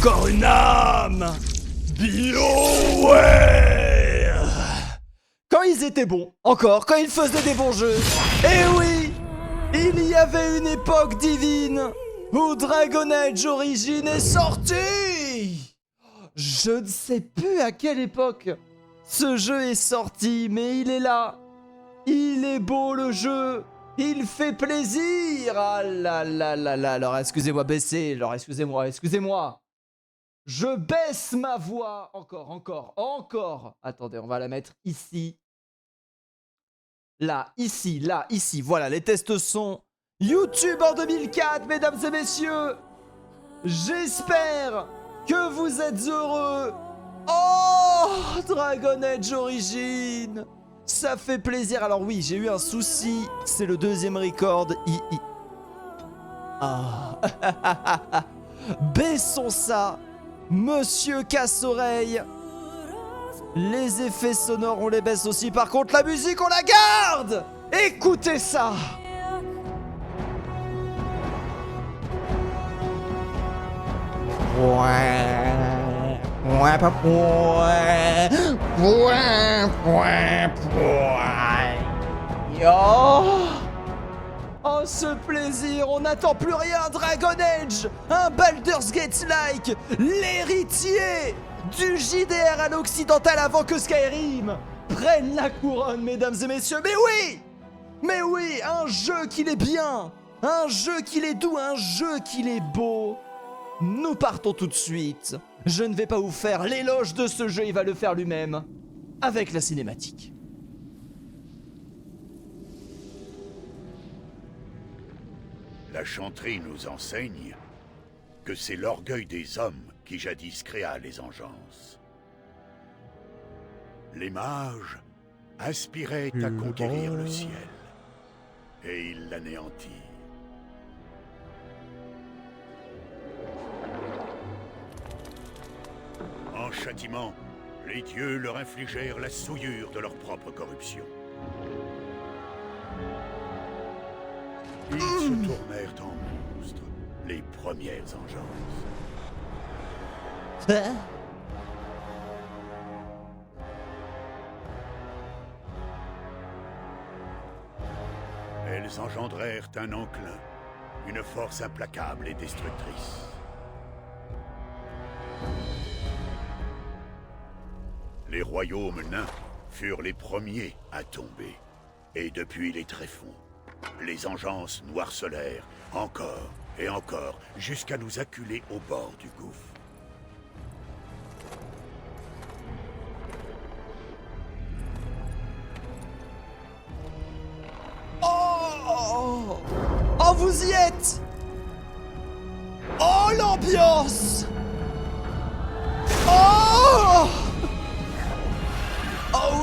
encore une âme. BioWare. Quand ils étaient bons, encore, quand ils faisaient des bons jeux. Eh oui, il y avait une époque divine où Dragon Age Origins est sorti. Je ne sais plus à quelle époque ce jeu est sorti, mais il est là. Il est beau le jeu. Il fait plaisir. Ah là là là là. Alors excusez-moi, baissez. Alors excusez-moi. Je baisse ma voix. Encore. Attendez, on va la mettre ici. Là, ici. Voilà, les tests sont YouTube en 2004, mesdames et messieurs. J'espère que vous êtes heureux. Oh, Dragon Age Origins. Ça fait plaisir. Alors oui, j'ai eu un souci. C'est le deuxième record. Ah. Baissons ça. Monsieur Casse-Oreille. Les effets sonores, on les baisse aussi. Par contre, la musique, on la garde. Écoutez ça. Oh, ce plaisir, on n'attend plus rien, Dragon Age, un Baldur's Gate-like, l'héritier du JDR à l'occidental avant que Skyrim prenne la couronne, mesdames et messieurs. Mais oui, un jeu qu'il est bien, un jeu qu'il est doux, un jeu qu'il est beau. Nous partons tout de suite. Je ne vais pas vous faire l'éloge de ce jeu, il va le faire lui-même, avec la cinématique. La chanterie nous enseigne que c'est l'orgueil des hommes qui jadis créa les engences. Les mages aspiraient à conquérir le ciel, et ils l'anéantirent. En châtiment, les dieux leur infligèrent la souillure de leur propre corruption. Ils se tournèrent en monstres, les premières engences. Elles engendrèrent un enclin, une force implacable et destructrice. Les royaumes nains furent les premiers à tomber, et depuis les tréfonds, les engences nous harcelèrent encore et encore, jusqu'à nous acculer au bord du gouffre. Oh, vous y êtes. Oh, l'ambiance. Oh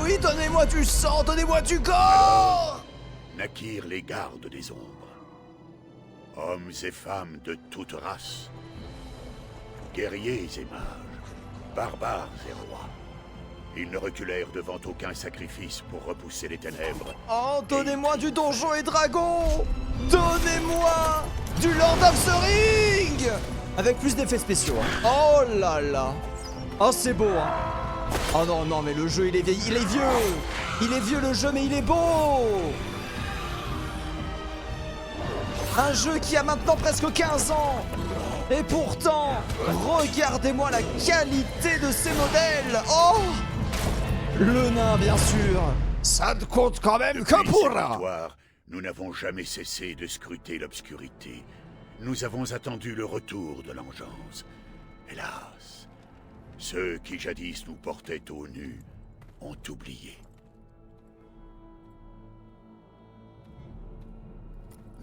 oui, donnez-moi du sang, donnez-moi du corps. Naquirent les gardes des ombres. Hommes et femmes de toute race. Guerriers et mages. Barbares et rois. Ils ne reculèrent devant aucun sacrifice pour repousser les ténèbres. Oh, donnez-moi du Donjon et Dragon. Donnez-moi du Lord of the Ring. Avec plus d'effets spéciaux. Hein. Oh là là. Oh, c'est beau. Hein. Oh non, mais le jeu, il est vieux. Il est vieux le jeu, mais il est beau. Un jeu qui a maintenant presque 15 ans. Et pourtant, regardez-moi la qualité de ces modèles. Oh, le nain, bien sûr. Ça ne compte quand même que pour un. Nous n'avons jamais cessé de scruter l'obscurité. Nous avons attendu le retour de l'engeance. Hélas, ceux qui jadis nous portaient au nu ont oublié.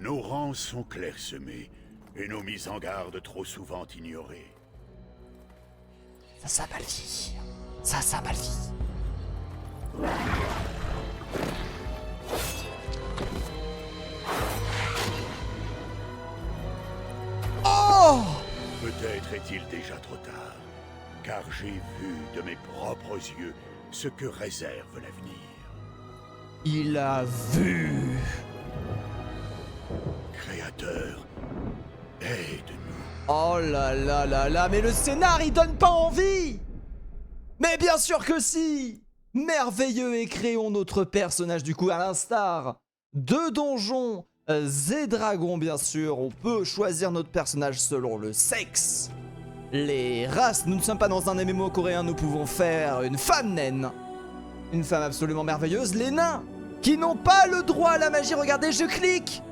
Nos rangs sont clairsemés et nos mises en garde trop souvent ignorées. Ça mal vieilli. Ça mal vieilli. Oh! Peut-être est-il déjà trop tard, car j'ai vu de mes propres yeux ce que réserve l'avenir. Il a vu. Créateur, aide-nous. Oh là là là là, mais le scénar il donne pas envie. Mais bien sûr que si. Merveilleux, et créons notre personnage du coup à l'instar de Donjons et Dragons bien sûr. On peut choisir notre personnage selon le sexe, les races. Nous ne sommes pas dans un MMO coréen, nous pouvons faire une femme naine. Une femme absolument merveilleuse. Les nains qui n'ont pas le droit à la magie, regardez, je clique,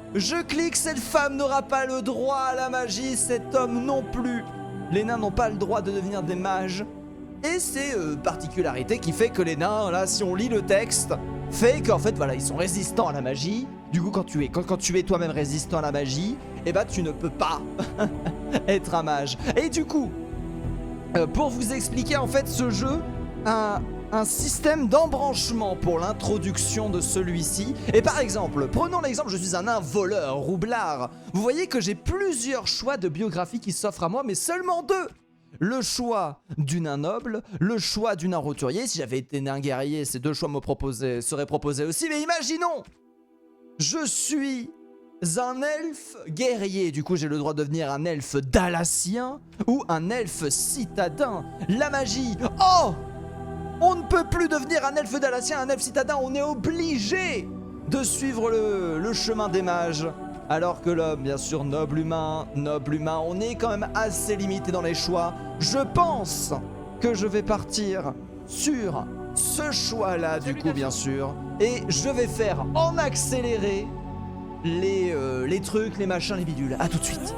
cette femme n'aura pas le droit à la magie, cet homme non plus. Les nains n'ont pas le droit de devenir des mages. Et c'est particularité qui fait que les nains, là, si on lit le texte, fait qu'en fait, voilà, ils sont résistants à la magie. Du coup, quand tu es toi-même résistant à la magie, eh ben, tu ne peux pas être un mage. Et du coup, pour vous expliquer en fait ce jeu, un système d'embranchement pour l'introduction de celui-ci. Et par exemple, prenons l'exemple, je suis un nain voleur, roublard. Vous voyez que j'ai plusieurs choix de biographie qui s'offrent à moi, mais seulement 2. Le choix du nain noble, le choix du nain roturier. Si j'avais été nain guerrier, ces 2 choix seraient proposés aussi. Mais imaginons, je suis un elfe guerrier. Du coup, j'ai le droit de devenir un elfe dalassien ou un elfe citadin. La magie. Oh! On ne peut plus devenir un elfe dalassien, un elfe citadin. On est obligé de suivre le chemin des mages. Alors que l'homme, bien sûr, noble humain, on est quand même assez limité dans les choix. Je pense que je vais partir sur ce choix-là, du coup, bien sûr. Et je vais faire en accéléré les trucs, les machins, les bidules. A tout de suite.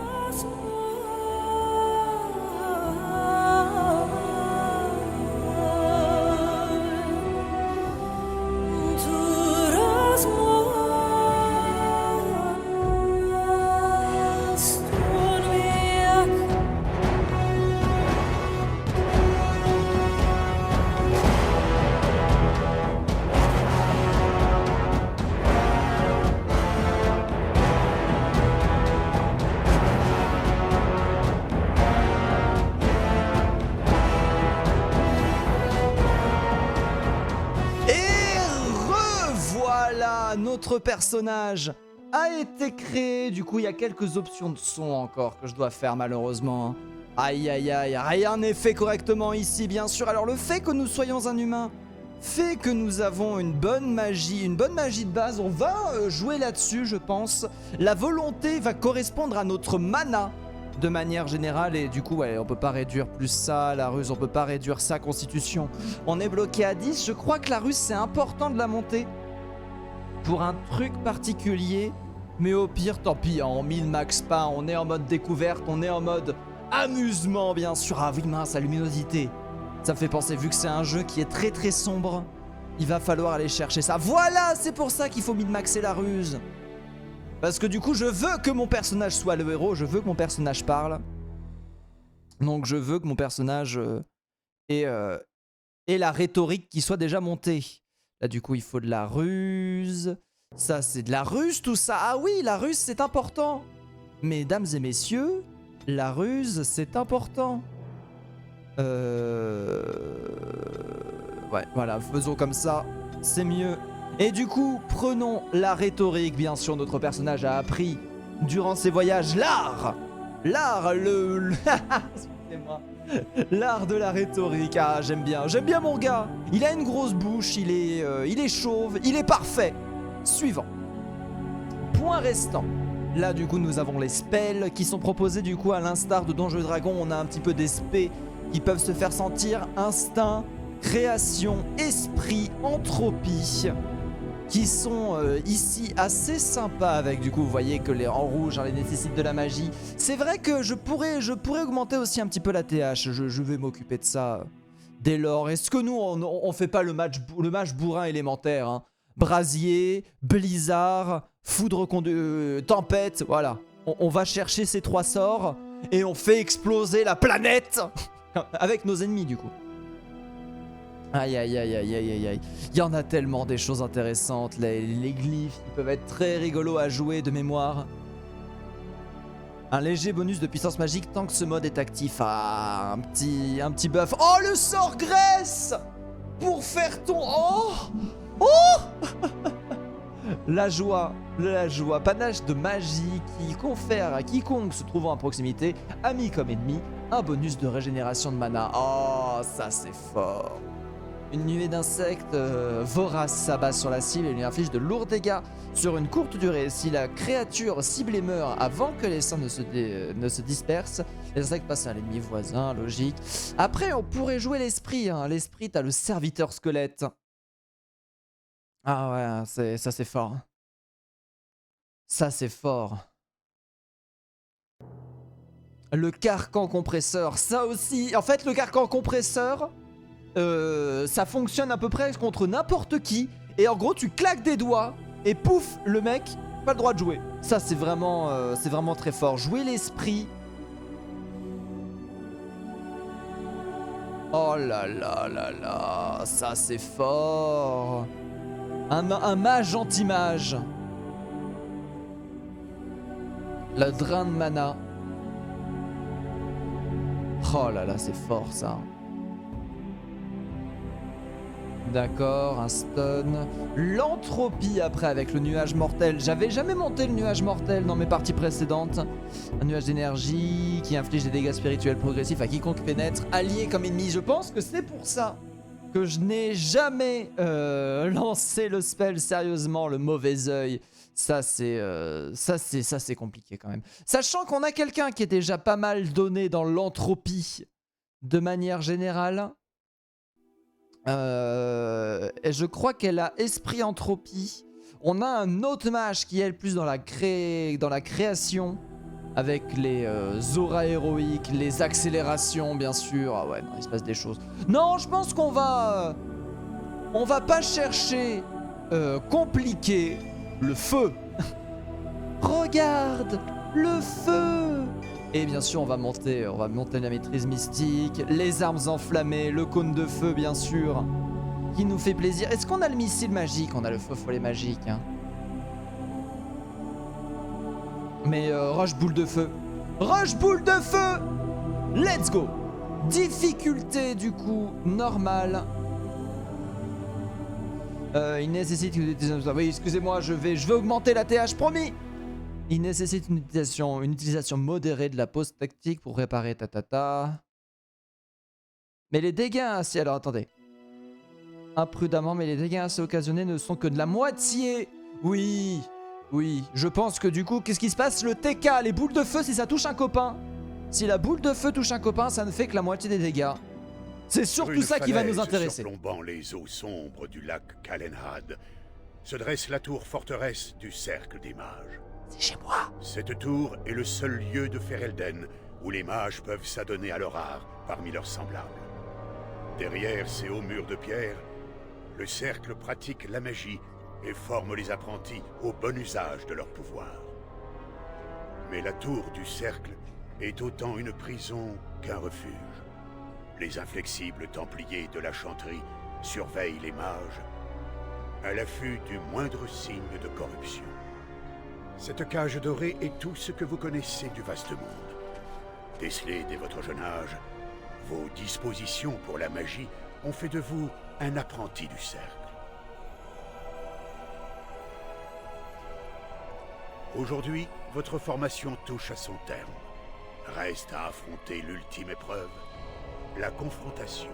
Notre personnage a été créé. Du coup, il y a quelques options de son encore que je dois faire malheureusement. Aïe aïe aïe, rien n'est fait correctement ici, bien sûr. Alors le fait que nous soyons un humain fait que nous avons une bonne magie de base. On va jouer là-dessus, je pense. La volonté va correspondre à notre mana de manière générale. Et du coup, ouais, on peut pas réduire plus ça. La ruse, on peut pas réduire sa constitution. On est bloqué à 10. Je crois que la ruse, c'est important de la monter pour un truc particulier, mais au pire, tant pis, on min-max pas, on est en mode découverte, on est en mode amusement, bien sûr. Ah oui, mince, la luminosité. Ça me fait penser, vu que c'est un jeu qui est très très sombre, il va falloir aller chercher ça. Voilà, c'est pour ça qu'il faut min-maxer la ruse. Parce que du coup, je veux que mon personnage soit le héros, je veux que mon personnage parle. Donc je veux que mon personnage ait la rhétorique qui soit déjà montée. Là, du coup, il faut de la ruse. Ça, c'est de la ruse, tout ça. Ah oui, la ruse, c'est important. Mesdames et messieurs, la ruse, c'est important. Ouais, voilà, faisons comme ça. C'est mieux. Et du coup, prenons la rhétorique. Bien sûr, notre personnage a appris, durant ses voyages, l'art. L'art, excusez-moi. L'art de la rhétorique. Ah, j'aime bien mon gars. Il a une grosse bouche, il est chauve, il est parfait. Suivant. Point restant. Là, du coup, nous avons les spells qui sont proposés, du coup, à l'instar de Donjons et Dragons. On a un petit peu des spés qui peuvent se faire sentir. Instinct, création, esprit, entropie, qui sont ici assez sympas avec, du coup, vous voyez que en rouge, hein, les nécessitent de la magie. C'est vrai que je pourrais augmenter aussi un petit peu la TH, je vais m'occuper de ça dès lors. Est-ce que nous, on fait pas le mage bourrin élémentaire, hein? Brasier, blizzard, foudre, tempête, voilà. On va chercher ces 3 sorts et on fait exploser la planète avec nos ennemis, du coup. Aïe aïe aïe aïe aïe aïe aïe. Il y en a tellement des choses intéressantes. Les glyphes qui peuvent être très rigolos à jouer de mémoire. Un léger bonus de puissance magique tant que ce mode est actif. Ah, un petit buff. Oh, le sort graisse pour faire ton... Oh, oh la joie, panache de magie qui confère à quiconque se trouvant à proximité, ami comme ennemi, un bonus de régénération de mana. Oh, ça c'est fort. Une nuée d'insectes voraces s'abat sur la cible et lui inflige de lourds dégâts sur une courte durée. Si la créature ciblée meurt avant que les sorts ne se dispersent, les insectes passent à l'ennemi voisin, logique. Après, on pourrait jouer l'esprit. Hein. L'esprit, t'as le serviteur squelette. Ah ouais, ça c'est fort. Ça c'est fort. Le carcan compresseur, ça aussi. En fait, le carcan compresseur... ça fonctionne à peu près contre n'importe qui. Et en gros, tu claques des doigts et pouf, le mec, pas le droit de jouer. Ça, c'est vraiment très fort. Jouer l'esprit. Oh là là là là, ça c'est fort. Un mage anti-mage. Le drain de mana. Oh là là, c'est fort ça. D'accord, un stun. L'entropie après avec le nuage mortel. J'avais jamais monté le nuage mortel dans mes parties précédentes. Un nuage d'énergie qui inflige des dégâts spirituels progressifs à quiconque pénètre, allié comme ennemi. Je pense que c'est pour ça que je n'ai jamais lancé le spell sérieusement, le mauvais œil. Ça c'est compliqué quand même. Sachant qu'on a quelqu'un qui est déjà pas mal donné dans l'entropie de manière générale. Et je crois qu'elle a esprit entropie. On a un autre mage qui est plus dans la création avec les auras héroïques, les accélérations bien sûr. Ah ouais, non, il se passe des choses. Non, je pense qu'on va pas chercher compliqué. Le feu. Regarde le feu. Et bien sûr, on va monter la maîtrise mystique, les armes enflammées, le cône de feu, bien sûr, qui nous fait plaisir. Est-ce qu'on a le missile magique? On a le feu follet magique. Hein. Mais rush boule de feu. Rush boule de feu. Let's go. Difficulté, du coup, normale. Il nécessite... Oui, excusez-moi, je vais augmenter la TH, promis. Il nécessite une utilisation modérée de la pause tactique pour réparer tatata. Mais les dégâts ainsi... Alors attendez. Imprudemment, mais les dégâts ainsi occasionnés ne sont que de la moitié. Oui, oui. Je pense que du coup, qu'est-ce qui se passe? Le TK, les boules de feu, si ça touche un copain. Si la boule de feu touche un copain, ça ne fait que la moitié des dégâts. C'est surtout ça qui va nous intéresser. Surplombant les eaux sombres du lac Kalenhad, se dresse la tour forteresse du Cercle des Mages. C'est chez moi. Cette tour est le seul lieu de Ferelden où les mages peuvent s'adonner à leur art parmi leurs semblables. Derrière ces hauts murs de pierre, le cercle pratique la magie et forme les apprentis au bon usage de leur pouvoir. Mais la tour du cercle est autant une prison qu'un refuge. Les inflexibles templiers de la chanterie surveillent les mages à l'affût du moindre signe de corruption. Cette cage dorée est tout ce que vous connaissez du vaste monde. Décelé dès votre jeune âge, vos dispositions pour la magie ont fait de vous un apprenti du cercle. Aujourd'hui, votre formation touche à son terme. Reste à affronter l'ultime épreuve, la confrontation.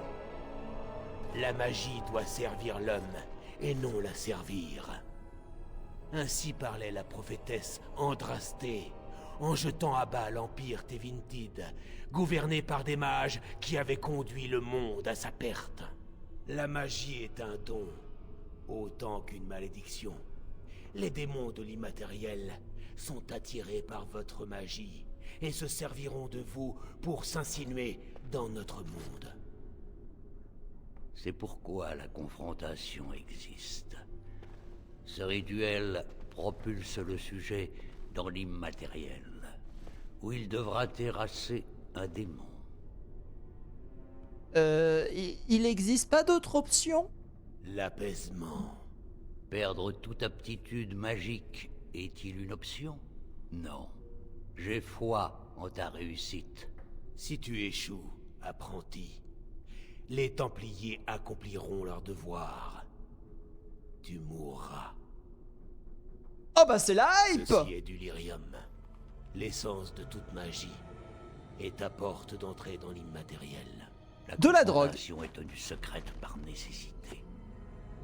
La magie doit servir l'homme, et non la servir. Ainsi parlait la prophétesse Andrastée, en jetant à bas l'empire Tevintid, gouverné par des mages qui avaient conduit le monde à sa perte. La magie est un don, autant qu'une malédiction. Les démons de l'immatériel sont attirés par votre magie et se serviront de vous pour s'insinuer dans notre monde. C'est pourquoi la confrontation existe. Ce rituel propulse le sujet dans l'immatériel, où il devra terrasser un démon. Il n'existe pas d'autre option? L'apaisement. Perdre toute aptitude magique est-il une option? Non. J'ai foi en ta réussite. Si tu échoues, apprenti, les Templiers accompliront leur devoir. Tu mourras. Oh bah c'est la hype. Ceci est du lyrium, l'essence de toute magie, et ta porte d'entrée dans l'immatériel. De la drogue. La confrontation est tenue secrète par nécessité.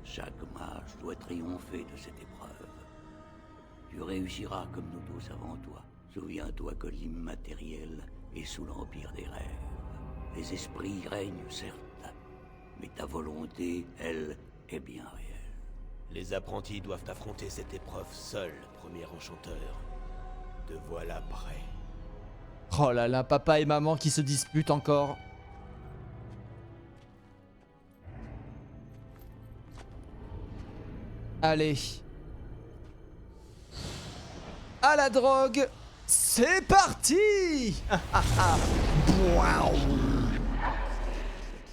Chaque mage doit triompher de cette épreuve. Tu réussiras comme nous tous avant toi. Souviens-toi que l'immatériel est sous l'empire des rêves. Les esprits règnent, certes, mais ta volonté, elle, est bien réelle. Les apprentis doivent affronter cette épreuve seuls, premier enchanteur. Te voilà prêt. Oh là là, papa et maman qui se disputent encore. Allez. À la drogue. C'est parti.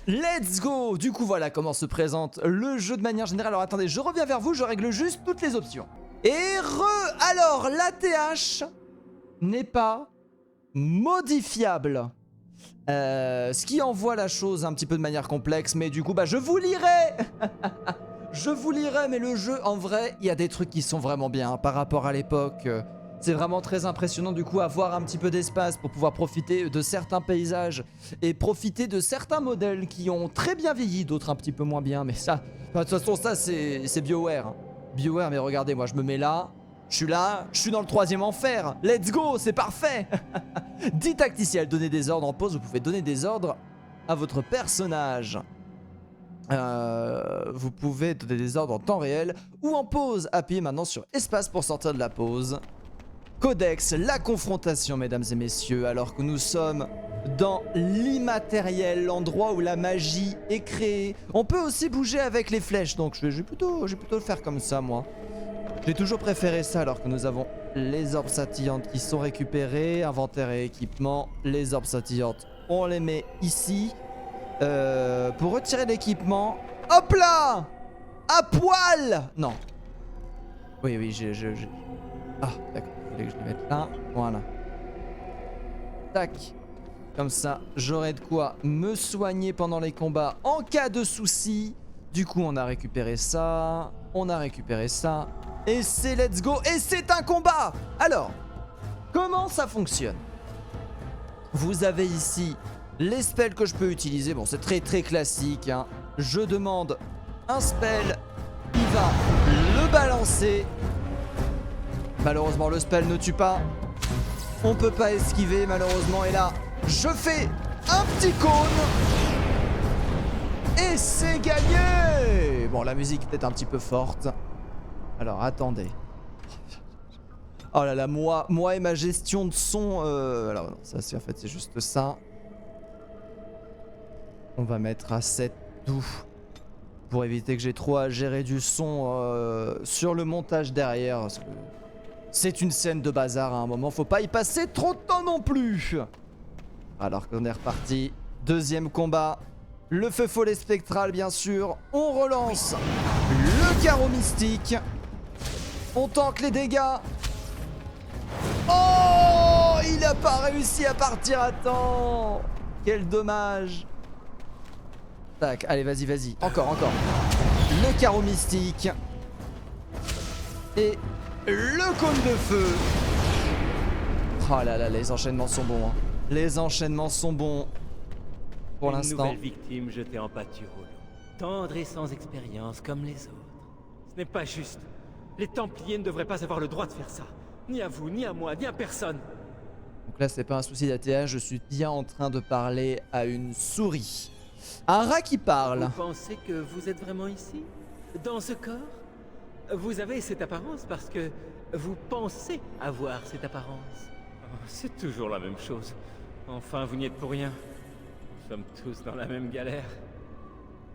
Let's go. Du coup voilà comment se présente le jeu de manière générale. Alors attendez, je reviens vers vous, je règle juste toutes les options. Alors l'ATH n'est pas modifiable. Ce qui envoie la chose un petit peu de manière complexe, mais du coup bah je vous lirai. Je vous lirai, mais le jeu en vrai, il y a des trucs qui sont vraiment bien hein, par rapport à l'époque. C'est vraiment très impressionnant du coup avoir un petit peu d'espace pour pouvoir profiter de certains paysages et profiter de certains modèles qui ont très bien vieilli, d'autres un petit peu moins bien, mais ça, de toute façon ça c'est BioWare. Hein. BioWare, mais regardez, moi je me mets là, je suis dans le 3e enfer, let's go, c'est parfait. Dit tacticiel, donnez des ordres en pause, vous pouvez donner des ordres à votre personnage. Vous pouvez donner des ordres en temps réel ou en pause. Appuyez maintenant sur espace pour sortir de la pause. Codex, la confrontation, mesdames et messieurs, alors que nous sommes dans l'immatériel, l'endroit où la magie est créée. On peut aussi bouger avec les flèches, donc je vais plutôt le faire comme ça, moi. J'ai toujours préféré ça, alors que nous avons les orbes scintillantes qui sont récupérées, inventaire et équipement. Les orbes scintillantes, on les met ici. Pour retirer l'équipement, hop là, à poil. Non. Oui, Ah, d'accord. Il fallait que je les mette là. Voilà. Tac. Comme ça, j'aurai de quoi me soigner pendant les combats en cas de soucis. Du coup, on a récupéré ça. On a récupéré ça. Et c'est let's go. Et c'est un combat. Alors, comment ça fonctionne? Vous avez ici les spells que je peux utiliser. Bon, c'est très très classique. Hein. Je demande un spell. Il va le balancer. Malheureusement, le spell ne tue pas. On peut pas esquiver, malheureusement. Et là, je fais un petit cône. Et c'est gagné. Bon, la musique est peut-être un petit peu forte. Alors, attendez. Oh là là, moi et ma gestion de son... Alors, non, ça, en fait, c'est juste ça. On va mettre à 7 doux. Pour éviter que j'ai trop à gérer du son sur le montage derrière. Parce que c'est une scène de bazar à un moment. Faut pas y passer trop de temps non plus. Alors qu'on est reparti. Deuxième combat. Le feu follet spectral, bien sûr. On relance le carreau mystique. On tank les dégâts. Oh, il a pas réussi à partir à temps. Quel dommage. Tac, allez, vas-y. Encore. Le carreau mystique. Et le cône de feu. Oh là là, les enchaînements sont bons. Hein. Les enchaînements sont bons. Pour l'instant. Une nouvelle victime jetée en pâture au loup. Tendre et sans expérience comme les autres. Ce n'est pas juste. Les Templiers ne devraient pas avoir le droit de faire ça. Ni à vous, ni à moi, ni à personne. Donc là, c'est pas un souci d'ATH, je suis bien en train de parler à une souris. Un rat qui parle. Vous pensez que vous êtes vraiment ici? Dans ce corps? Vous avez cette apparence parce que vous pensez avoir cette apparence. Oh, c'est toujours la même chose. Enfin, vous n'y êtes pour rien. Nous sommes tous dans la même galère.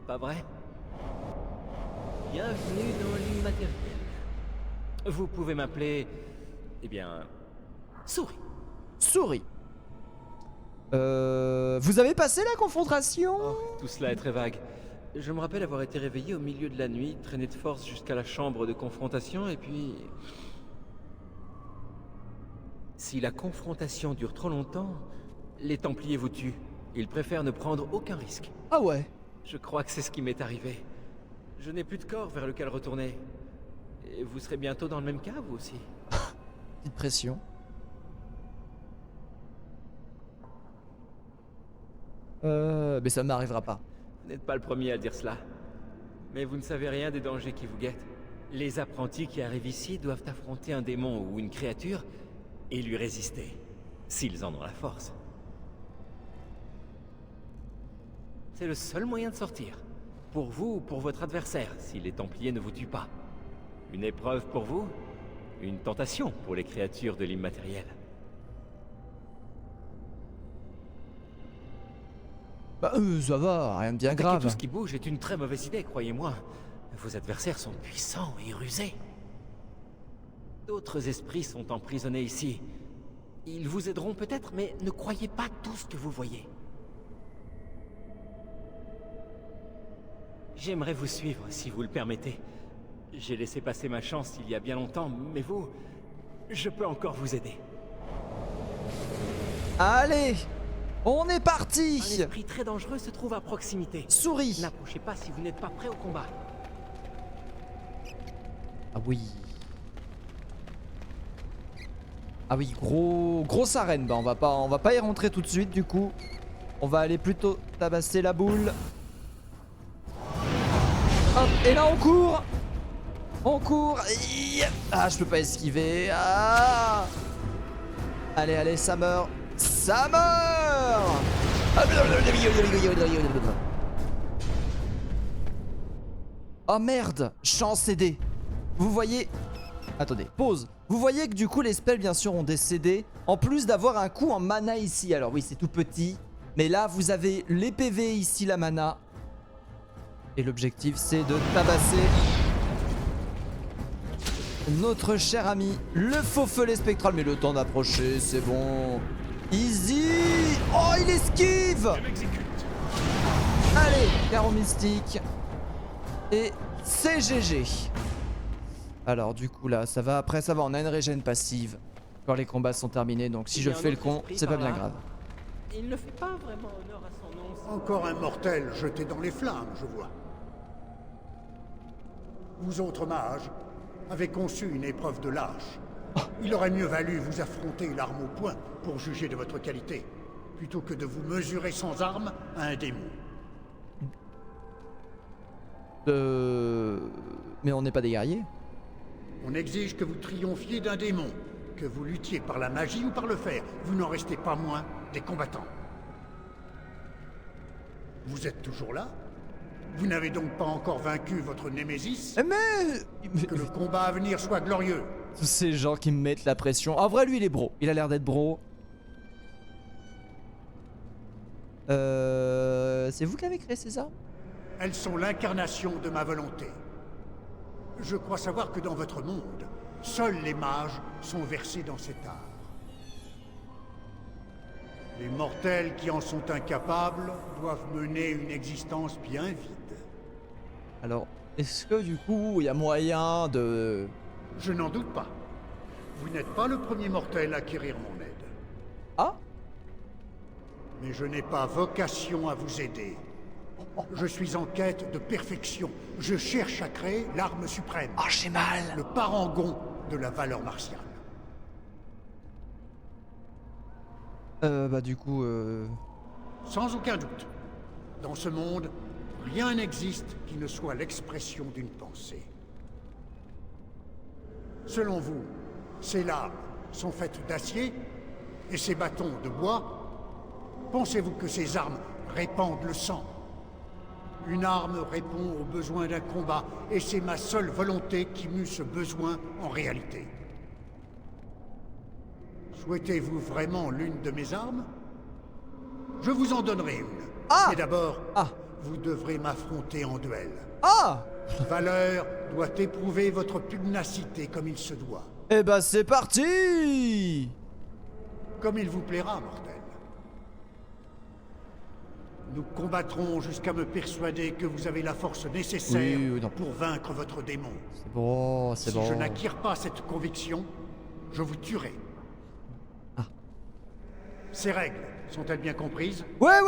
Pas vrai? Bienvenue dans l'immatériel. Vous pouvez m'appeler... Eh bien... Souris. Souris. Vous avez passé la confrontation? Oh, tout cela est très vague. Je me rappelle avoir été réveillé au milieu de la nuit, traîné de force jusqu'à la chambre de confrontation, et puis... Si la confrontation dure trop longtemps, les Templiers vous tuent. Ils préfèrent ne prendre aucun risque. Ah ouais. Je crois que c'est ce qui m'est arrivé. Je n'ai plus de corps vers lequel retourner. Et vous serez bientôt dans le même cas, vous aussi. Petite pression. Mais ça ne m'arrivera pas. Vous n'êtes pas le premier à dire cela. Mais vous ne savez rien des dangers qui vous guettent. Les apprentis qui arrivent ici doivent affronter un démon ou une créature et lui résister, s'ils en ont la force. C'est le seul moyen de sortir. Pour vous ou pour votre adversaire, si les Templiers ne vous tuent pas. Une épreuve pour vous, une tentation pour les créatures de l'immatériel. Bah ça va, rien de bien Attaquer grave. tout ce qui bouge est une très mauvaise idée, croyez-moi. Vos adversaires sont puissants et rusés. D'autres esprits sont emprisonnés ici. Ils vous aideront peut-être, mais ne croyez pas tout ce que vous voyez. J'aimerais vous suivre, si vous le permettez. J'ai laissé passer ma chance il y a bien longtemps, mais vous... je peux encore vous aider. Allez, on est Un parti. esprit très dangereux se trouve à proximité. Souris. N'approchez pas si vous n'êtes pas prêt au combat. Ah oui. Ah oui, grosse arène. Bah on va pas y rentrer tout de suite du coup. On va aller plutôt tabasser la boule. Hop, et là on court. On court. Ah, je peux pas esquiver. Ah. Allez, allez, ça meurt. Ça meurt. Oh merde, chance aidée. Vous voyez... Attendez, pause. Vous voyez que du coup les spells bien sûr ont des CD. En plus d'avoir un coup en mana ici. Alors oui, c'est tout petit. Mais là, vous avez les PV ici, la mana. Et l'objectif, c'est de tabasser notre cher ami, le faux follet spectral. Mais le temps d'approcher, c'est bon. Easy. Oh, il esquive. Allez, carreau mystique. Et c'est GG. Alors du coup là, ça va. Après ça va, on a une régène passive quand les combats sont terminés. Donc si Il y je a un fais le autre con, esprit c'est pas par bien là. grave. Il ne fait pas vraiment honneur à son nom. Encore un mortel jeté dans les flammes, je vois. Vous autres mages avez conçu une épreuve de lâche. Il aurait mieux valu vous affronter l'arme au poing pour juger de votre qualité, plutôt que de vous mesurer sans arme à un démon. Mais on n'est pas des guerriers. On exige que vous triomphiez d'un démon, que vous luttiez par la magie ou par le fer. Vous n'en restez pas moins des combattants. Vous êtes toujours là? Vous n'avez donc pas encore vaincu votre némésis? Mais... Que le combat à venir soit glorieux. Tous ces gens qui me mettent la pression. En vrai, lui, il est bro. Il a l'air d'être bro. C'est vous qui avez créé ces armes? Elles sont l'incarnation de ma volonté. Je crois savoir que dans votre monde, seuls les mages sont versés dans cet art. Les mortels qui en sont incapables doivent mener une existence bien vide. Alors, est-ce que du coup, il y a moyen de... Je n'en doute pas. Vous n'êtes pas le premier mortel à acquérir mon aide. Ah? Mais je n'ai pas vocation à vous aider. Je suis en quête de perfection. Je cherche à créer l'arme suprême. Oh, j'ai mal. Le parangon de la valeur martiale. Bah du coup... Sans aucun doute. Dans ce monde, rien n'existe qui ne soit l'expression d'une pensée. Selon vous, ces lames sont faites d'acier et ces bâtons de bois? Pensez-vous que ces armes répandent le sang? Une arme répond aux besoins d'un combat, et c'est ma seule volonté qui mue ce besoin en réalité. Souhaitez-vous vraiment l'une de mes armes? Je vous en donnerai une. Ah! Mais d'abord, Ah! vous devrez m'affronter en duel. Ah! Valeur doit éprouver votre pugnacité comme il se doit. Eh bah c'est parti! Comme il vous plaira, mortel. Nous combattrons jusqu'à me persuader que vous avez la force nécessaire Oui, non. pour vaincre votre démon. C'est bon, c'est Si bon. je n'acquiers pas cette conviction, je vous tuerai. Ah. Ces règles sont-elles bien comprises? Ouais,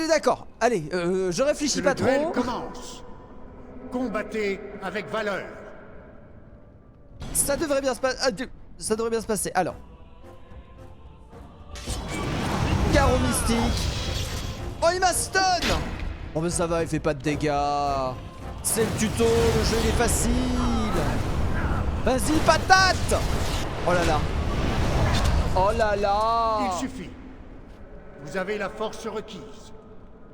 d'accord. Allez, je réfléchis Que pas le duel trop. commence. Combattez avec valeur. Ça devrait bien se passer. Ça devrait bien se passer. Alors. Carreau mystique. Oh, il m'a stun. Oh, mais ça va, il fait pas de dégâts. C'est le tuto, le jeu il est facile. Vas-y, patate. Oh là là. Oh là là. Il suffit. Vous avez la force requise.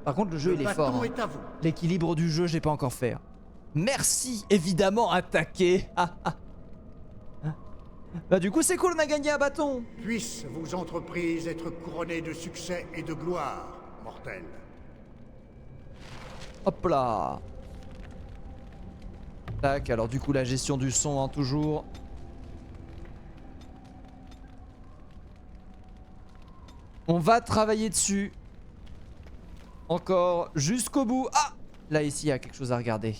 Par contre, le jeu il est bâton fort. Hein. est à vous. L'équilibre du jeu, j'ai pas encore fait. Hein. Merci, évidemment, attaquer. Bah du coup, c'est cool, on a gagné un bâton. Puissent vos entreprises être couronnées de succès et de gloire, mortels. Hop là. Tac, alors du coup, la gestion du son, hein, toujours. On va travailler dessus. Encore jusqu'au bout. Ah! Là, ici, il y a quelque chose à regarder.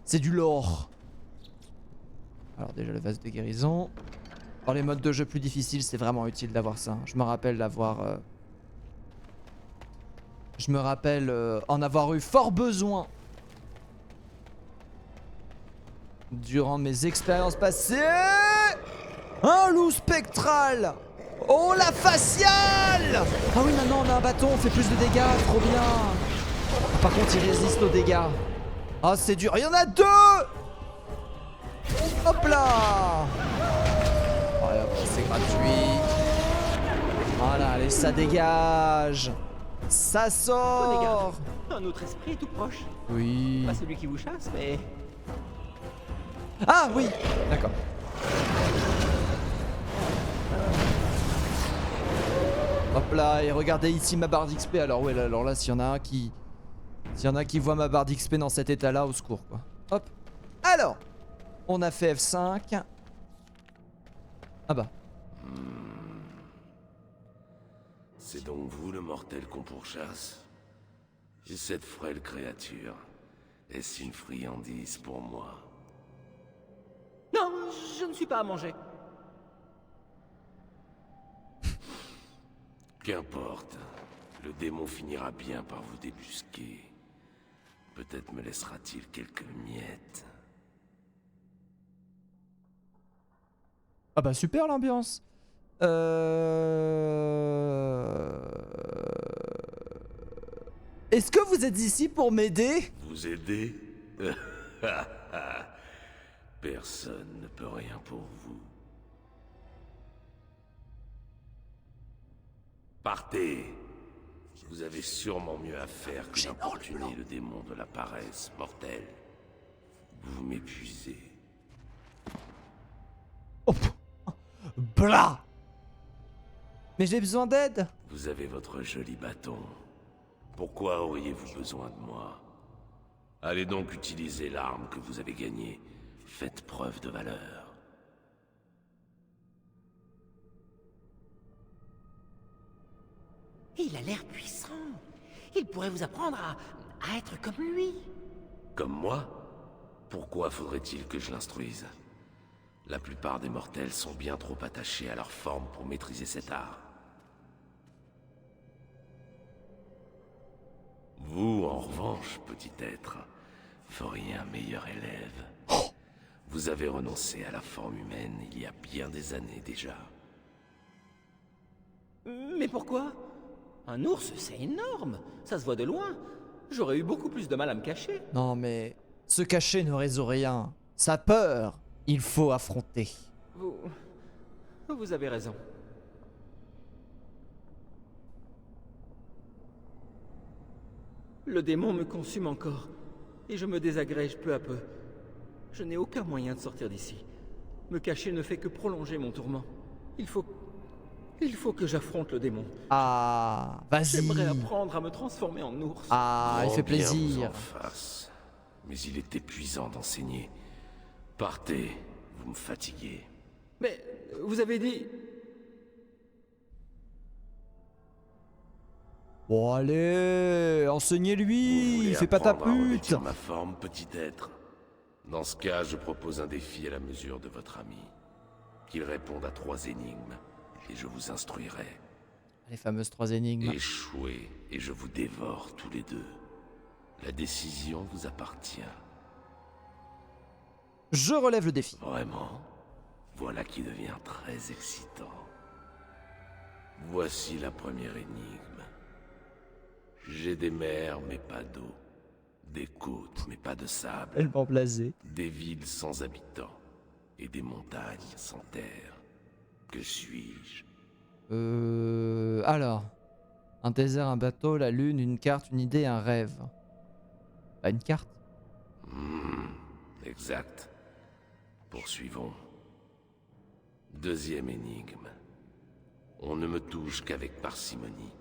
C'est du lore. Alors déjà, le vase de guérison. Dans les modes de jeu plus difficiles, c'est vraiment utile d'avoir ça. Je me rappelle d'avoir... Je me rappelle en avoir eu fort besoin. Durant mes expériences passées. Un loup spectral. Oh, la faciale. Ah oui, maintenant on a un bâton, on fait plus de dégâts, trop bien. Par contre, il résiste aux dégâts. Ah, c'est dur. Il y en a deux. Hop là. Oh, et hop, c'est gratuit. Voilà, allez, ça dégage. Ça Prenez garde. sort. Un autre esprit est tout proche. Oui. Pas celui qui vous chasse, mais... Ah oui. D'accord. Hop là, et regardez ici ma barre d'XP. Alors ouais, alors là, s'il y en a un qui... S'il y en a qui voit ma barre d'XP dans cet état-là, au secours, quoi. Hop. Alors, on a fait F5. Ah bah. C'est donc vous le mortel qu'on pourchasse? Et cette frêle créature, est-ce une friandise pour moi? Non, je ne suis pas à manger. Qu'importe, le démon finira bien par vous débusquer. Peut-être me laissera-t-il quelques miettes. Ah bah super l'ambiance. Est-ce que vous êtes ici pour m'aider? Vous aider? Personne ne peut rien pour vous. Partez. Vous avez sûrement mieux à faire que d'importuner le démon de la paresse, mortel. Vous m'épuisez. Oh, blah. Mais j'ai besoin d'aide. Vous avez votre joli bâton. Pourquoi auriez-vous besoin de moi? Allez donc utiliser l'arme que vous avez gagnée. Faites preuve de valeur. Il a l'air puissant. Il pourrait vous apprendre à être comme lui. Comme moi? Pourquoi faudrait-il que je l'instruise? La plupart des mortels sont bien trop attachés à leur forme pour maîtriser cet art. Vous, en revanche, petit être, feriez un meilleur élève. Vous avez renoncé à la forme humaine il y a bien des années déjà. Mais pourquoi? Un ours, c'est énorme. Ça se voit de loin. J'aurais eu beaucoup plus de mal à me cacher. Non mais se cacher ne résout rien. Sa peur, il faut affronter. Vous avez raison. Le démon me consume encore, et je me désagrège peu à peu. Je n'ai aucun moyen de sortir d'ici. Me cacher ne fait que prolonger mon tourment. Il faut que j'affronte le démon. Ah, vas-y. J'aimerais apprendre à me transformer en ours. Ah, il Grand fait bien vous plaisir. en fasse. Mais il est épuisant d'enseigner. Partez, vous me fatiguez. Mais vous avez dit... Bon allez, Vous enseignez-lui, voulez fais pas ta apprendre à pute. revêtir ma forme, petit être. Dans ce cas, je propose un défi à la mesure de votre ami. Qu'il réponde à 3 énigmes, et je vous instruirai. Les fameuses 3 énigmes. Échouez, et je vous dévore tous les deux. La décision vous appartient. Je relève le défi. Vraiment? Voilà qui devient très excitant. Voici la première énigme. J'ai des mers mais pas d'eau. Des côtes mais pas de sable. Elle m'a blasé. Des villes sans habitants. Et des montagnes sans terre. Que suis-je? Alors. Un désert, un bateau, la lune, une carte, une idée, un rêve. Bah, une carte. Exact. Poursuivons. Deuxième énigme. On ne me touche qu'avec parcimonie,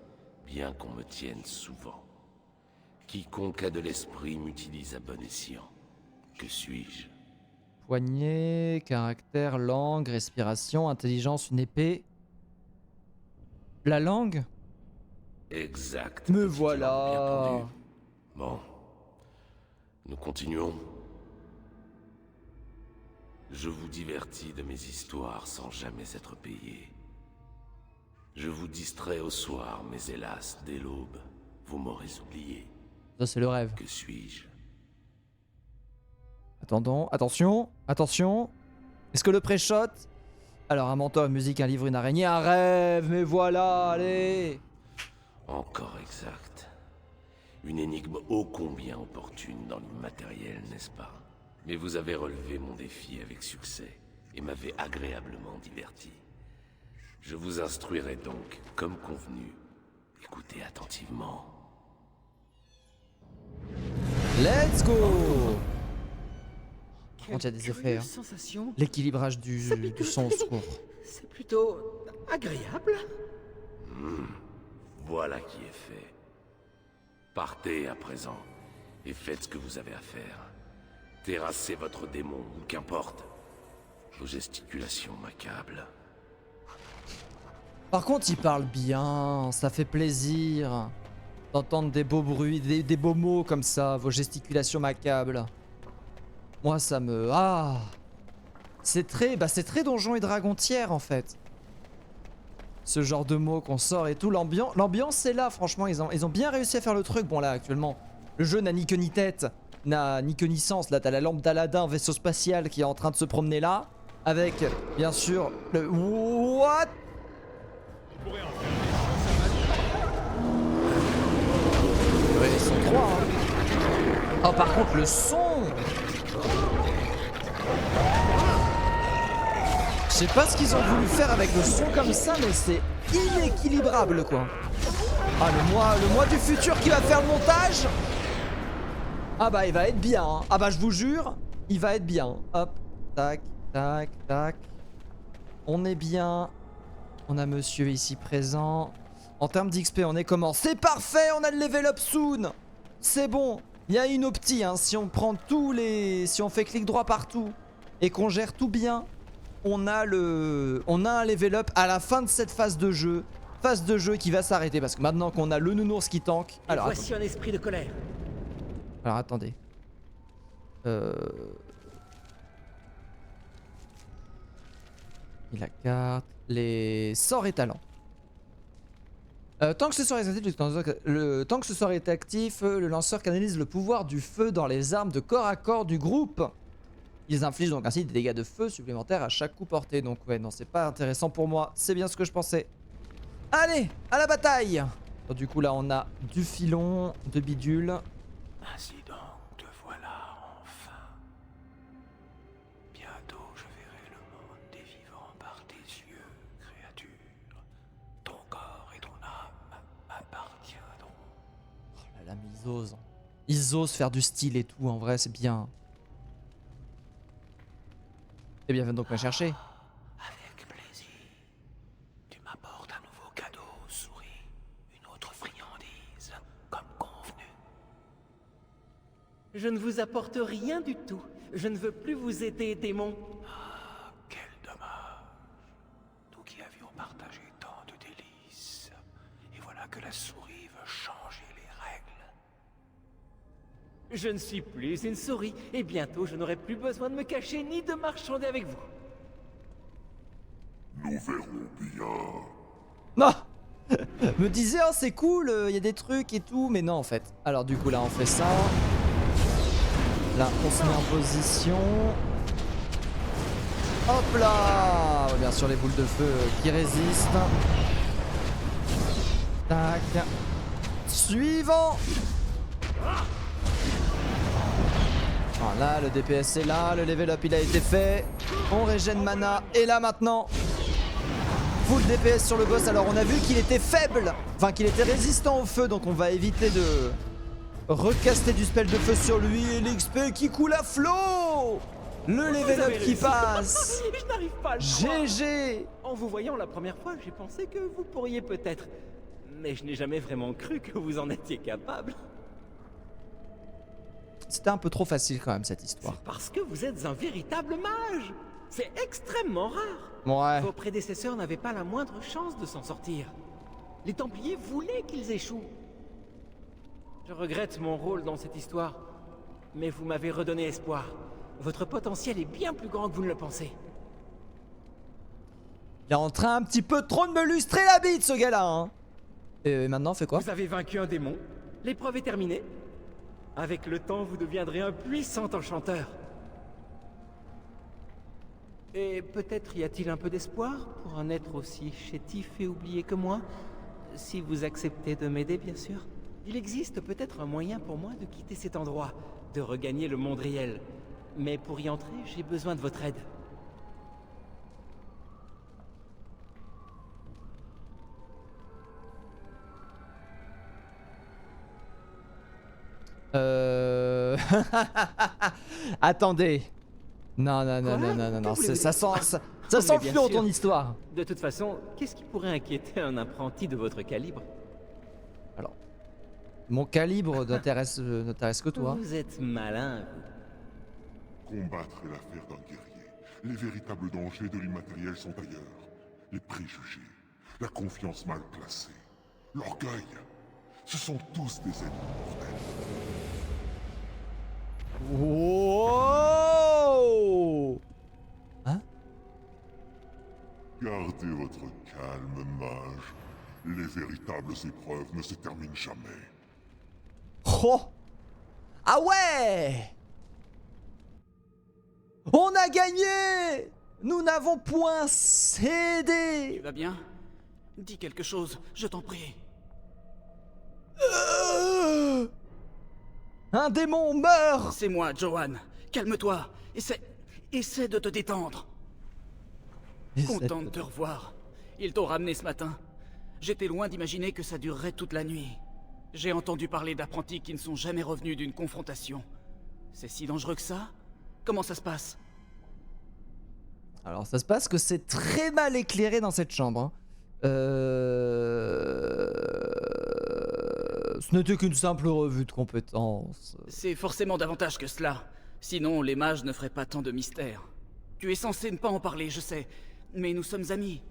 bien qu'on me tienne souvent. Quiconque a de l'esprit m'utilise à bon escient. Que suis-je? Poignée, caractère, langue, respiration, intelligence, une épée. La langue? Exact. Me petite voilà. langue bien pendue. Bon. Nous continuons. Je vous divertis de mes histoires sans jamais être payé. Je vous distrais au soir, mais hélas, dès l'aube, vous m'aurez oublié. Ça, c'est le rêve. Que suis-je? Attendons, attention, attention. Est-ce que le pré-shot? Alors, un mentor, une musique, un livre, une araignée, un rêve, mais voilà, allez. Encore exact. Une énigme ô combien opportune dans l'immatériel, n'est-ce pas? Mais vous avez relevé mon défi avec succès et m'avez agréablement diverti. Je vous instruirai donc, comme convenu. Écoutez attentivement. Let's go. Quelle il y a des effets, hein. sensation. L'équilibrage Ça du pique. son au secours. C'est plutôt agréable. Voilà qui est fait. Partez à présent et faites ce que vous avez à faire. Terrassez votre démon, ou qu'importe. Vos gesticulations m'accablent. Par contre, il parle bien, ça fait plaisir d'entendre des beaux bruits, des beaux mots comme ça, vos gesticulations m'accablent. Moi, ça me... Ah, c'est très Donjons et Dragons tiers, en fait. Ce genre de mots qu'on sort et tout, l'ambiance est là, franchement, ils ont bien réussi à faire le truc. Bon là, actuellement, le jeu n'a ni queue ni tête, n'a ni queue ni sens. Là, t'as la lampe d'Aladin, vaisseau spatial qui est en train de se promener là, avec, bien sûr, le... What? Ouais, ils sont trois, hein. Oh, par contre, le son! Je sais pas ce qu'ils ont voulu faire avec le son comme ça, mais c'est inéquilibrable, quoi. Ah, le mois du futur qui va faire le montage. Ah bah, il va être bien, hein. Ah bah, je vous jure, il va être bien. Hop, tac, tac, tac. On est bien. On a monsieur ici présent. En termes d'XP, on est comment? C'est parfait, on a le level up soon. C'est bon. Il y a une opti, hein. Si on prend tous les... Si on fait clic droit partout et qu'on gère tout bien, on a un level up à la fin de cette phase de jeu. Phase de jeu qui va s'arrêter parce que maintenant qu'on a le nounours qui tank. Alors, Voici un esprit de colère. alors attendez. Et la carte. Les sorts et talents. Tant que ce sort est actif, tant que ce sort est actif, le lanceur canalise le pouvoir du feu dans les armes de corps à corps du groupe. Ils infligent donc ainsi des dégâts de feu supplémentaires à chaque coup porté. Donc ouais, non, c'est pas intéressant pour moi. C'est bien ce que je pensais. Allez, à la bataille. Donc, du coup là, on a du filon, de bidule. Ainsi donc, te voilà enfin. Bientôt je verrai le monde des vivants par tes yeux, créature. Ton corps et ton âme m'appartiendront. Oh là là, mais ils osent. Ils osent faire du style et tout, en vrai, c'est bien. Eh bien, viens donc me chercher. Avec plaisir. Tu m'apportes un nouveau cadeau, souris. Une autre friandise, comme convenu. Je ne vous apporte rien du tout. Je ne veux plus vous aider, démon. Ah, quel dommage. Nous qui avions partagé tant de délices. Et voilà que la souris veut changer les règles. Je ne suis plus une souris, et bientôt je n'aurai plus besoin de me cacher ni de marchander avec vous. Nous verrons bien. Non. Me disait, oh c'est cool, il y a des trucs et tout, mais non en fait. Alors du coup là on fait ça. Là on se met en position. Hop là. Bien sûr les boules de feu qui résistent. Tac. Suivant. Voilà, le DPS est là, le level up il a été fait. On régène mana et là maintenant full DPS sur le boss. Alors on a vu qu'il était faible, enfin qu'il était résistant au feu, donc on va éviter de recaster du spell de feu sur lui. Et l'XP qui coule à flot. Le level up qui passe. Je n'arrive pas à le croire. GG. En vous voyant la première fois, j'ai pensé que vous pourriez peut-être. Mais je n'ai jamais vraiment cru que vous en étiez capable. C'était un peu trop facile quand même cette histoire. C'est parce que vous êtes un véritable mage. C'est extrêmement rare. Ouais. Vos prédécesseurs n'avaient pas la moindre chance de s'en sortir. Les Templiers voulaient qu'ils échouent. Je regrette mon rôle dans cette histoire, mais vous m'avez redonné espoir. Votre potentiel est bien plus grand que vous ne le pensez. Il est en train un petit peu trop de me lustrer la bite ce gars-là. Hein. Et maintenant on fait quoi? Vous avez vaincu un démon. L'épreuve est terminée. Avec le temps, vous deviendrez un puissant enchanteur. Et peut-être y a-t-il un peu d'espoir pour un être aussi chétif et oublié que moi? Si vous acceptez de m'aider, bien sûr. Il existe peut-être un moyen pour moi de quitter cet endroit, de regagner le monde réel. Mais pour y entrer, j'ai besoin de votre aide. Attendez. Non, non, non, Quoi? non, non, non, non. Que voulez-vous Ça dire? sent, ça sent Mais le bien flot sûr. ton histoire. De toute façon, qu'est-ce qui pourrait inquiéter un apprenti de votre calibre? Alors, mon calibre n'intéresse que toi. Vous êtes malin. Combattre est l'affaire d'un guerrier. Les véritables dangers de l'immatériel sont ailleurs. Les préjugés, la confiance mal placée, l'orgueil. Ce sont tous des ennemis mortels. Wow. Hein? Gardez votre calme, mage. Les véritables épreuves ne se terminent jamais. Oh. Ah ouais. On a gagné. Nous n'avons point cédé. Tu vas bien? Dis quelque chose, je t'en prie. Un démon meurt. C'est moi, Johan. Calme-toi. Essaie de te détendre. Content de te revoir. Ils t'ont ramené ce matin. J'étais loin d'imaginer que ça durerait toute la nuit. J'ai entendu parler d'apprentis qui ne sont jamais revenus d'une confrontation. C'est si dangereux que ça? Comment ça se passe? Alors ça se passe que c'est très mal éclairé dans cette chambre. Hein. Ce n'était qu'une simple revue de compétences. C'est forcément davantage que cela. Sinon, les mages ne feraient pas tant de mystères. Tu es censé ne pas en parler, je sais. Mais nous sommes amis.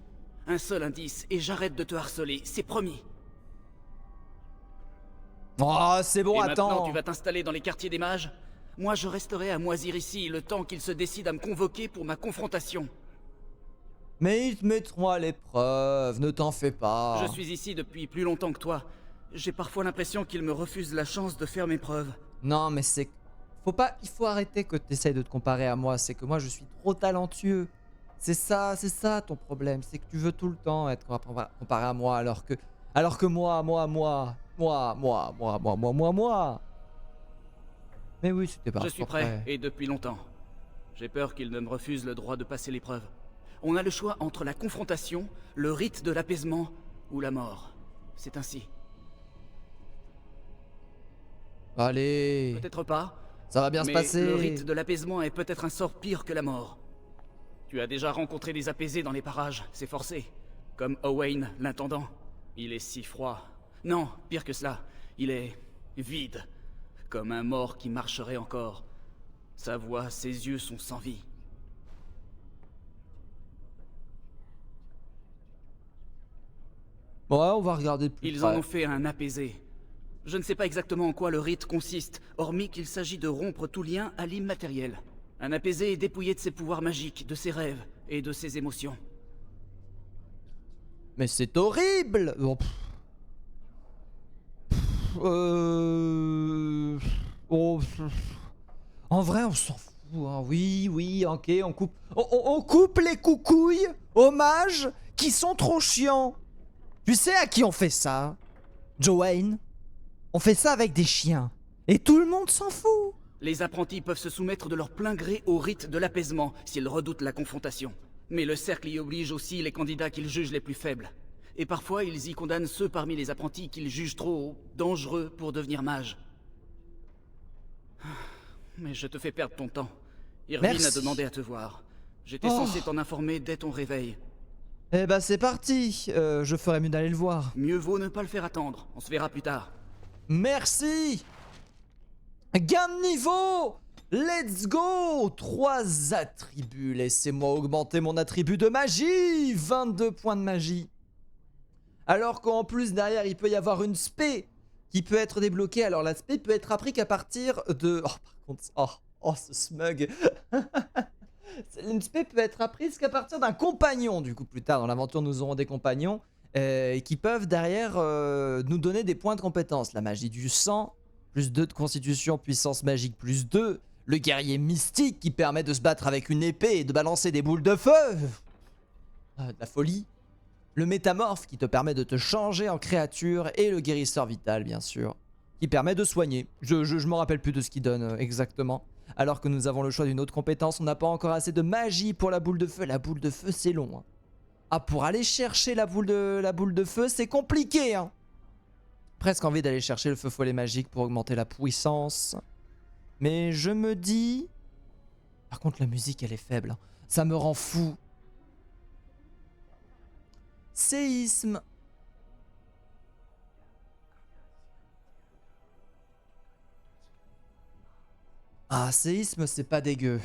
Un seul indice, et j'arrête de te harceler, c'est promis. Oh, c'est bon, Et maintenant, attends. tu vas t'installer dans les quartiers des mages? Moi, je resterai à moisir ici le temps qu'ils se décident à me convoquer pour ma confrontation. Mais ils te mettront à l'épreuve, ne t'en fais pas. Je suis ici depuis plus longtemps que toi. J'ai parfois l'impression qu'ils me refusent la chance de faire mes preuves. Non, mais c'est... Il faut arrêter que tu essayes de te comparer à moi. C'est que moi, je suis trop talentueux. C'est ça ton problème. C'est que tu veux tout le temps être comparé à moi, alors que moi. Mais oui, c'était pas Je suis prêt, et depuis longtemps. J'ai peur qu'ils ne me refusent le droit de passer l'épreuve. On a le choix entre la confrontation, le rite de l'apaisement ou la mort. C'est ainsi. Allez, Peut-être pas, ça va bien se mais passer. le rite de l'apaisement est peut-être un sort pire que la mort. Tu as déjà rencontré des apaisés dans les parages, c'est forcé. Comme Owain, l'intendant. Il est si froid. Non, pire que cela, il est vide. Comme un mort qui marcherait encore. Sa voix, ses yeux sont sans vie. Ouais, on va regarder de plus Ils près. en ont fait un apaisé. Je ne sais pas exactement en quoi le rite consiste, hormis qu'il s'agit de rompre tout lien à l'immatériel. Un apaisé est dépouillé de ses pouvoirs magiques, de ses rêves et de ses émotions. Mais c'est horrible. Oh, Oh, En vrai, on s'en fout. fous, hein. Oui, oui, ok, on coupe les coucouilles aux mages qui sont trop chiants. Tu sais à qui on fait ça, Joanne? On fait ça avec des chiens. Et tout le monde s'en fout. Les apprentis peuvent se soumettre de leur plein gré au rite de l'apaisement s'ils redoutent la confrontation. Mais le cercle y oblige aussi les candidats qu'ils jugent les plus faibles. Et parfois, ils y condamnent ceux parmi les apprentis qu'ils jugent trop dangereux pour devenir mages. Mais je te fais perdre ton temps. Irvine Merci. a demandé à te voir. J'étais Oh. censé t'en informer dès ton réveil. Eh bah c'est parti. Je ferais mieux d'aller le voir. Mieux vaut ne pas le faire attendre. On se verra plus tard. Merci. Gain de niveau. Let's go. 3 attributs. Laissez-moi augmenter mon attribut de magie. 22 points de magie. Alors qu'en plus derrière il peut y avoir une spé qui peut être débloquée. Alors la spé peut être appris qu'à partir de... Oh par contre... Oh ce smug. Une spé peut être apprise qu'à partir d'un compagnon. Du coup plus tard dans l'aventure nous aurons des compagnons qui peuvent derrière nous donner des points de compétence. La magie du sang, plus 2 de constitution, puissance magique, plus 2. Le guerrier mystique qui permet de se battre avec une épée et de balancer des boules de feu. De la folie. Le métamorphe qui te permet de te changer en créature. Et le guérisseur vital bien sûr, qui permet de soigner. Je m'en rappelle plus de ce qu'il donne exactement. Alors que nous avons le choix d'une autre compétence, on n'a pas encore assez de magie pour la boule de feu. La boule de feu c'est long, hein. Ah, pour aller chercher la boule de feu c'est compliqué, hein. Presque envie d'aller chercher le feu follet magique pour augmenter la puissance. Mais je me dis... Par contre la musique elle est faible, hein. Ça me rend fou. Séisme. Ah, séisme, c'est pas dégueu.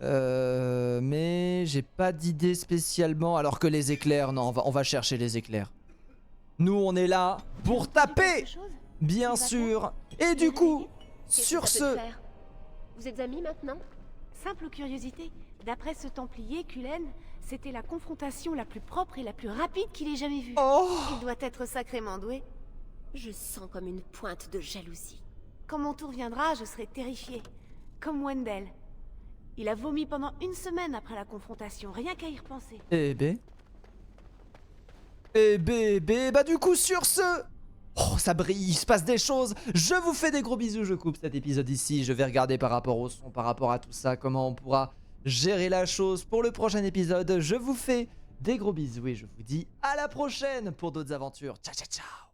Mais j'ai pas d'idée spécialement. Alors que les éclairs, non, on va chercher les éclairs. Nous, on est là pour taper, bien sûr. Et du coup, sur ce... Vous êtes amis maintenant? Simple curiosité, d'après ce Templier, Cullen, c'était la confrontation la plus propre et la plus rapide qu'il ait jamais vue. Oh, Il doit être sacrément doué. Je sens comme une pointe de jalousie. Quand mon tour viendra, je serai terrifiée. Comme Wendell. Il a vomi pendant 1 semaine après la confrontation, rien qu'à y repenser. eh ben, bah du coup sur ce... Oh, ça brille, il se passe des choses. Je vous fais des gros bisous, je coupe cet épisode ici. Je vais regarder par rapport au son, par rapport à tout ça, comment on pourra gérer la chose pour le prochain épisode. Je vous fais des gros bisous et je vous dis à la prochaine pour d'autres aventures. Ciao, ciao, ciao.